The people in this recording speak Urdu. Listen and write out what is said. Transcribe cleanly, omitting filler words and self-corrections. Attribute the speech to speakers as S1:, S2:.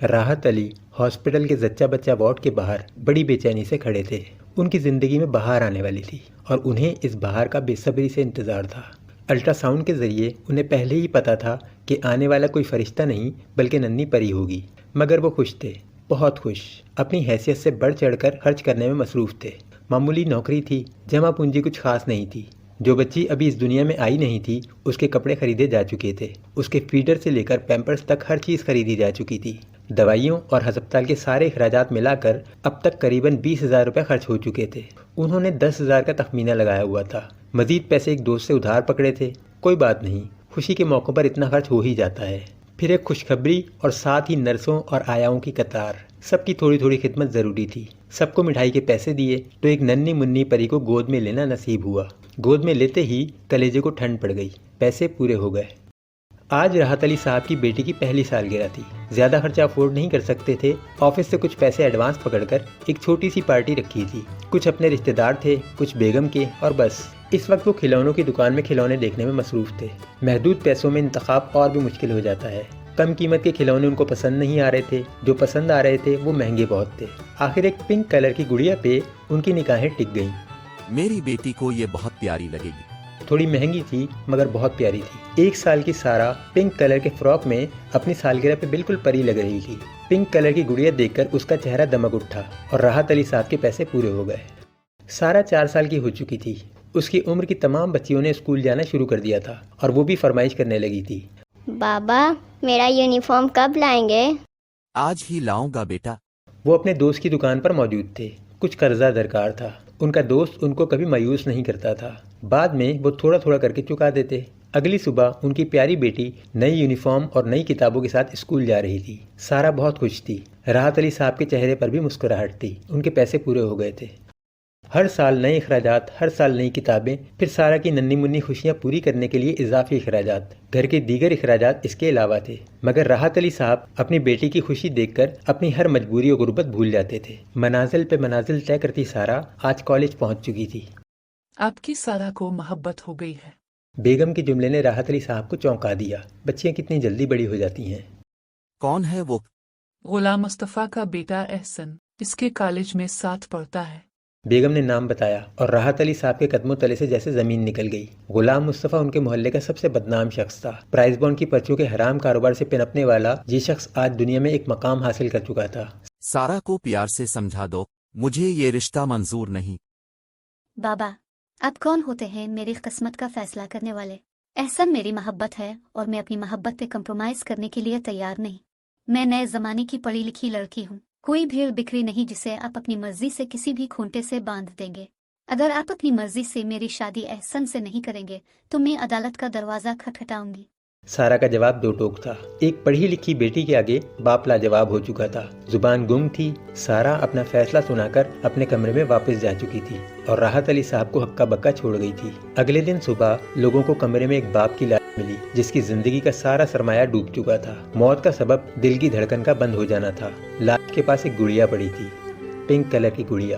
S1: راحت علی ہاسپٹل کے زچہ بچہ وارڈ کے باہر بڑی بے چینی سے کھڑے تھے۔ ان کی زندگی میں بہار آنے والی تھی اور انہیں اس بہار کا بے صبری سے انتظار تھا۔ الٹرا ساؤنڈ کے ذریعے انہیں پہلے ہی پتا تھا کہ آنے والا کوئی فرشتہ نہیں بلکہ ننھی پری ہوگی، مگر وہ خوش تھے، بہت خوش۔ اپنی حیثیت سے بڑھ چڑھ کر خرچ کرنے میں مصروف تھے۔ معمولی نوکری تھی، جمع پونجی کچھ خاص نہیں تھی۔ جو بچی ابھی اس دنیا میں آئی نہیں تھی اس کے کپڑے خریدے جا چکے تھے، اس کے فیڈر سے لے کر پیمپرز تک ہر چیز خریدی جا چکی تھی۔ دوائیوں اور ہسپتال کے سارے اخراجات ملا کر اب تک قریباً 20,000 روپے خرچ ہو چکے تھے۔ انہوں نے 10,000 کا تخمینہ لگایا ہوا تھا۔ مزید پیسے ایک دوست سے ادھار پکڑے تھے۔ کوئی بات نہیں، خوشی کے موقع پر اتنا خرچ ہو ہی جاتا ہے۔ پھر ایک خوشخبری اور ساتھ ہی نرسوں اور آیاؤں کی قطار۔ سب کی تھوڑی تھوڑی خدمت ضروری تھی۔ سب کو مٹھائی کے پیسے دیے تو ایک ننھی منی پری کو گود میں لینا نصیب ہوا۔ گود میں لیتے ہی کلیجے کو ٹھنڈ پڑ گئی، پیسے پورے ہو گئے۔ آج راحت علی صاحب کی بیٹی کی پہلی سالگرہ تھی۔ زیادہ خرچہ افورڈ نہیں کر سکتے تھے، آفس سے کچھ پیسے ایڈوانس پکڑ کر ایک چھوٹی سی پارٹی رکھی تھی۔ کچھ اپنے رشتہ دار تھے، کچھ بیگم کے، اور بس۔ اس وقت وہ کھلونوں کی دکان میں کھلونے دیکھنے میں مصروف تھے۔ محدود پیسوں میں انتخاب اور بھی مشکل ہو جاتا ہے۔ کم قیمت کے کھلونے ان کو پسند نہیں آ رہے تھے، جو پسند آ رہے تھے وہ مہنگے بہت تھے۔ آخر ایک پنک کلر کی گڑیا پہ ان کی نگاہیں ٹک گئیں۔
S2: میری بیٹی کو یہ بہت پیاری لگے گی۔
S1: تھوڑی مہنگی تھی مگر بہت پیاری تھی۔ 1 سال کی سارا پنک کلر کے فراک میں اپنی سالگرہ پہ بالکل پری لگ رہی تھی۔ پنک کلر کی گڑیا دیکھ کر اس کا چہرہ دمک اٹھا اور راحت علی صاحب کے پیسے پورے ہو گئے۔ سارا 4 سال کی ہو چکی تھی۔ اس کی عمر کی تمام بچیوں نے اسکول جانا شروع کر دیا تھا اور وہ بھی فرمائش کرنے لگی تھی۔
S3: بابا میرا یونیفارم کب لائیں گے؟
S2: آج ہی لاؤں گا بیٹا۔
S1: وہ اپنے دوست کی دکان پر موجود تھے۔ کچھ قرضہ درکار تھا۔ ان کا دوست ان کو کبھی مایوس نہیں کرتا تھا۔ بعد میں وہ تھوڑا تھوڑا کر کے چکا دیتے۔ اگلی صبح ان کی پیاری بیٹی نئی یونیفارم اور نئی کتابوں کے ساتھ اسکول جا رہی تھی۔ سارا بہت خوش تھی۔ راحت علی صاحب کے چہرے پر بھی مسکراہٹ تھی۔ ان کے پیسے پورے ہو گئے تھے۔ ہر سال نئے اخراجات، ہر سال نئی کتابیں، پھر سارا کی ننھی منی خوشیاں پوری کرنے کے لیے اضافی اخراجات۔ گھر کے دیگر اخراجات اس کے علاوہ تھے، مگر راحت علی صاحب اپنی بیٹی کی خوشی دیکھ کر اپنی ہر مجبوری و غربت بھول جاتے تھے۔ منازل پہ منازل طے کرتی سارا آج کالج پہنچ چکی تھی۔
S4: آپ کی سارا کو محبت ہو گئی ہے۔
S1: بیگم کے جملے نے راحت علی صاحب کو چونکا دیا۔ بچیاں کتنی جلدی بڑی ہو جاتی ہیں۔
S2: کون ہے وہ؟
S4: غلام مصطفیٰ کا بیٹا احسن، اس کے کالج میں ساتھ پڑھتا ہے۔
S1: بیگم نے نام بتایا اور راحت علی صاحب کے قدموں تلے سے جیسے زمین نکل گئی۔ غلام مصطفیٰ ان کے محلے کا سب سے بدنام شخص تھا۔ پرائز بانڈ کی پرچیوں کے حرام کاروبار سے پنپنے والا یہ شخص آج دنیا میں ایک مقام حاصل کر چکا تھا۔
S2: سارا کو پیار سے سمجھا دو، مجھے یہ رشتہ منظور نہیں۔
S5: بابا آپ کون ہوتے ہیں میری قسمت کا فیصلہ کرنے والے؟ احسن میری محبت ہے اور میں اپنی محبت پہ کمپرومائز کرنے کے لیے تیار نہیں۔ میں نئے زمانے کی پڑھی لکھی لڑکی ہوں، کوئی بھیڑ بکری نہیں جسے آپ اپنی مرضی سے کسی بھی کھونٹے سے باندھ دیں گے۔ اگر آپ اپنی مرضی سے میری شادی احسن سے نہیں کریں گے تو میں عدالت کا دروازہ کھٹکھٹاؤں گی۔
S1: سارا کا جواب 2 ٹوک تھا۔ ایک پڑھی لکھی بیٹی کے آگے باپ لاجواب ہو چکا تھا۔ زبان گنگ تھی۔ سارا اپنا فیصلہ سنا کر اپنے کمرے میں واپس جا چکی تھی اور راحت علی صاحب کو ہکا بکا چھوڑ گئی تھی۔ اگلے دن صبح لوگوں کو کمرے میں ایک باپ کی لاش ملی جس کی زندگی کا سارا سرمایہ ڈوب چکا تھا۔ موت کا سبب دل کی دھڑکن کا بند ہو جانا تھا۔ لاش کے پاس ایک گڑیا پڑی تھی، پنک کلر کی گڑیا۔